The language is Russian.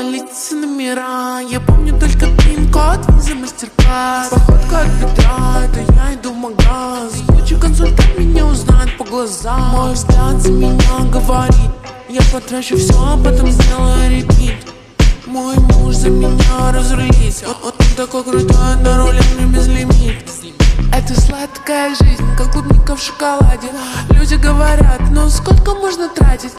лица, номера. Я помню только пин-код, виза, мастер-класс. Походка от бедра, это я иду в магаз. Лучший консультант меня узнает по глазам. Мой взгляд за меня говорит: я потрачу все, а потом сделаю репит. Мой муж за меня разрулится. Он такой крутой, на руле мне безлимит. Это сладкая жизнь, как клубника в шоколаде. Люди говорят: ну сколько можно тратить?